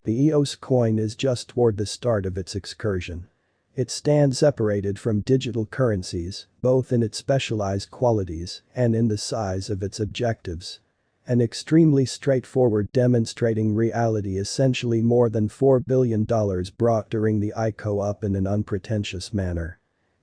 The EOS coin is just toward the start of its excursion. It stands separated from digital currencies, both in its specialized qualities and in the size of its objectives. An extremely straightforward demonstrating reality essentially more than $4 billion brought during the ICO up in an unpretentious manner.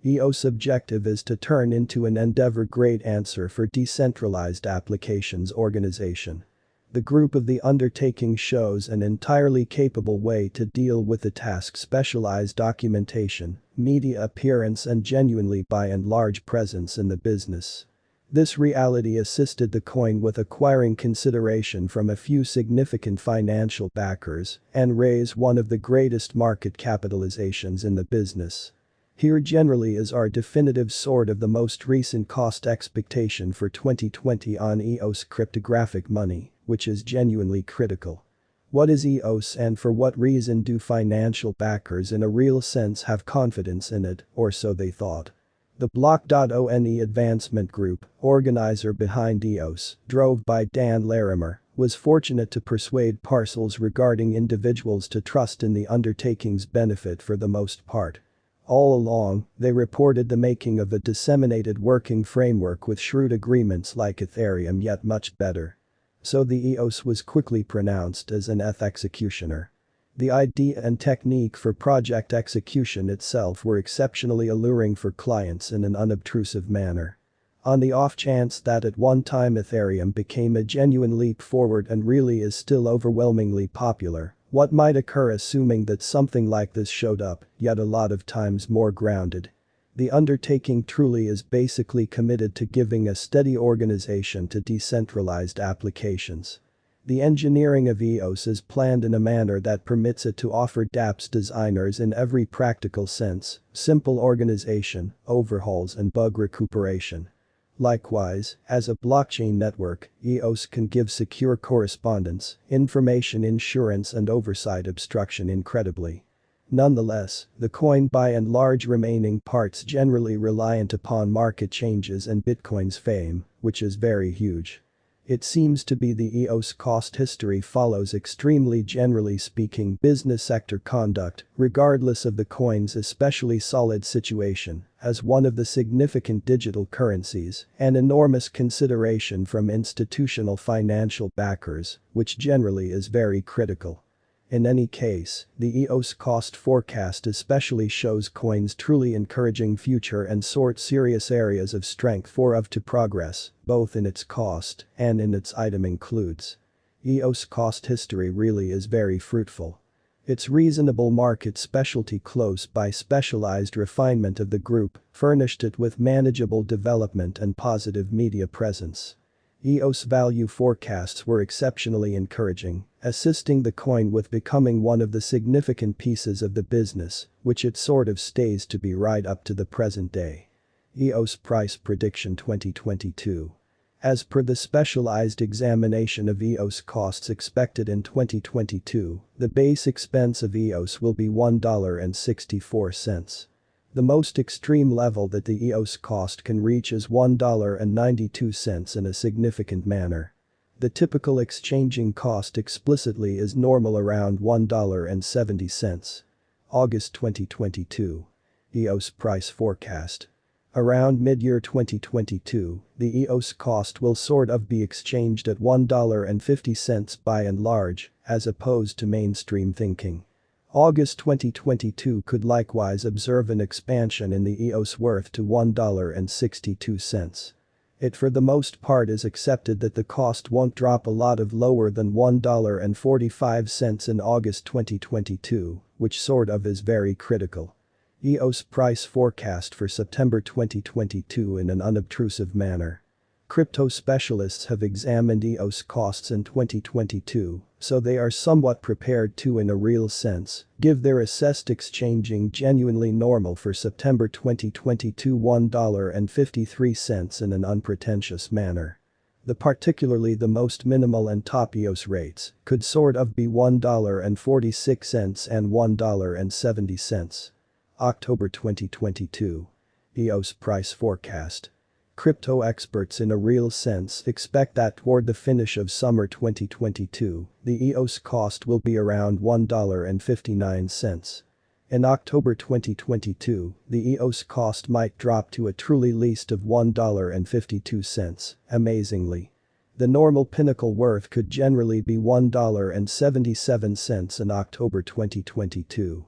EOS' objective is to turn into an endeavor-grade answer for decentralized applications organization. The group of the undertaking shows an entirely capable way to deal with the task: specialized documentation, media appearance and genuinely by and large presence in the business. This reality assisted the coin with acquiring consideration from a few significant financial backers and raise one of the greatest market capitalizations in the business. Here generally is our definitive sort of the most recent cost expectation for 2020 on EOS cryptographic money, which is genuinely critical. What is EOS and for what reason do financial backers in a real sense have confidence in it, or so they thought? The Block.one advancement group, organizer behind EOS, drove by Dan Larimer, was fortunate to persuade parcels regarding individuals to trust in the undertaking's benefit for the most part. All along, they reported the making of a disseminated working framework with shrewd agreements like Ethereum yet much better. So the EOS was quickly pronounced as an executioner. The idea and technique for project execution itself were exceptionally alluring for clients in an unobtrusive manner. On the off chance that at one time Ethereum became a genuine leap forward and really is still overwhelmingly popular, what might occur assuming that something like this showed up, yet a lot of times more grounded? The undertaking truly is basically committed to giving a steady organization to decentralized applications. The engineering of EOS is planned in a manner that permits it to offer dApps designers in every practical sense, simple organization, overhauls and bug recuperation. Likewise, as a blockchain network, EOS can give secure correspondence, information insurance and oversight obstruction incredibly. Nonetheless, the coin by and large remaining parts generally reliant upon market changes and Bitcoin's fame, which is very huge. It seems to be the EOS cost history follows extremely generally speaking business sector conduct, regardless of the coin's especially solid situation, as one of the significant digital currencies, and enormous consideration from institutional financial backers, which generally is very critical. In any case, the EOS cost forecast especially shows coins truly encouraging future and serious areas of strength to progress, both in its cost and in its item includes. EOS cost history really is very fruitful. Its reasonable market specialty close by specialized refinement of the group furnished it with manageable development and positive media presence. EOS value forecasts were exceptionally encouraging, assisting the coin with becoming one of the significant pieces of the business, which it sort of stays to be right up to the present day. EOS price prediction 2022. As per the specialized examination of EOS costs expected in 2022, the base expense of EOS will be $1.64. The most extreme level that the EOS cost can reach is $1.92 in a significant manner. The typical exchanging cost explicitly is normal around $1.70. August 2022. EOS price forecast. Around mid-year 2022, the EOS cost will sort of be exchanged at $1.50 by and large, as opposed to mainstream thinking. August 2022 could likewise observe an expansion in the EOS worth to $1.62. It for the most part is accepted that the cost won't drop a lot of lower than $1.45 in August 2022, which sort of is very critical. EOS price forecast for September 2022 in an unobtrusive manner. Crypto specialists have examined EOS costs in 2022, so they are somewhat prepared to in a real sense give their assessed exchanging genuinely normal for September 2022 $1.53 in an unpretentious manner. Particularly the most minimal and top EOS rates could sort of be $1.46 and $1.70. October 2022. EOS price forecast. Crypto experts in a real sense expect that toward the finish of summer 2022, the EOS cost will be around $1.59. In October 2022, the EOS cost might drop to a truly least of $1.52, amazingly. The normal pinnacle worth could generally be $1.77 in October 2022.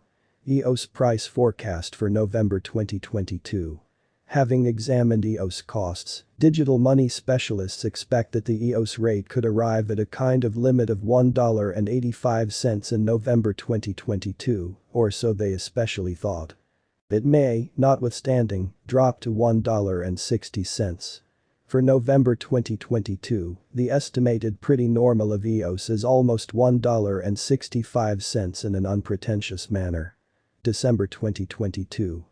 EOS price forecast for November 2022. Having examined EOS costs, digital money specialists expect that the EOS rate could arrive at a kind of limit of $1.85 in November 2022, or so they especially thought. It may, notwithstanding, drop to $1.60. For November 2022, the estimated pretty normal of EOS is almost $1.65 in an unpretentious manner. December 2022.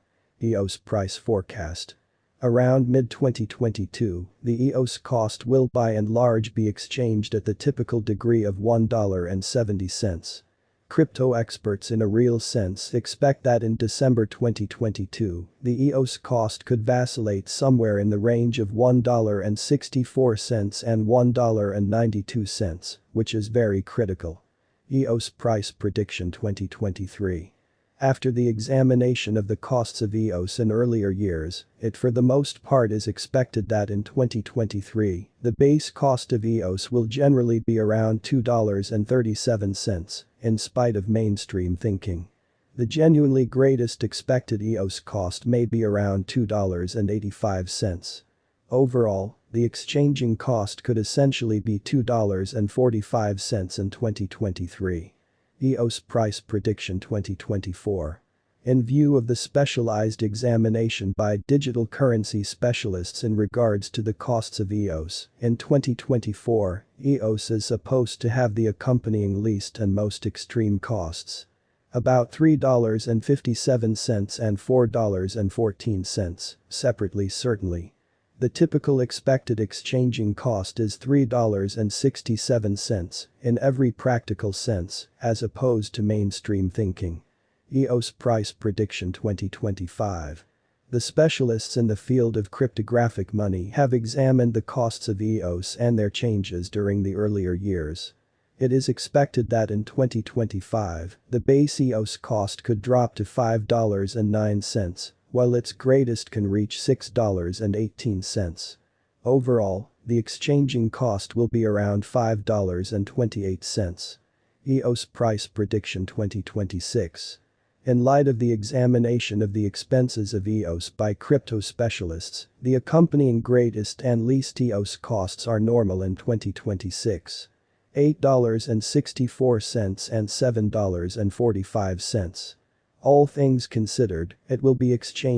EOS price forecast. Around mid-2022, the EOS cost will by and large be exchanged at the typical degree of $1.70. Crypto experts in a real sense expect that in December 2022, the EOS cost could vacillate somewhere in the range of $1.64 and $1.92, which is very critical. EOS price prediction 2023. After the examination of the costs of EOS in earlier years, it for the most part is expected that in 2023, the base cost of EOS will generally be around $2.37, in spite of mainstream thinking. The genuinely greatest expected EOS cost may be around $2.85. Overall, the exchanging cost could essentially be $2.45 in 2023. EOS price prediction 2024. In view of the specialized examination by digital currency specialists in regards to the costs of EOS, in 2024, EOS is supposed to have the accompanying least and most extreme costs. About $3.57 and $4.14, separately certainly. The typical expected exchanging cost is $3.67 in every practical sense, as opposed to mainstream thinking. EOS price prediction 2025. The specialists in the field of cryptographic money have examined the costs of EOS and their changes during the earlier years. It is expected that in 2025, the base EOS cost could drop to $5.09, while its greatest can reach $6.18. Overall, the exchanging cost will be around $5.28. EOS price prediction 2026. In light of the examination of the expenses of EOS by crypto specialists, the accompanying greatest and least EOS costs are normal in 2026. $8.64 and $7.45. All things considered, it will be exchanged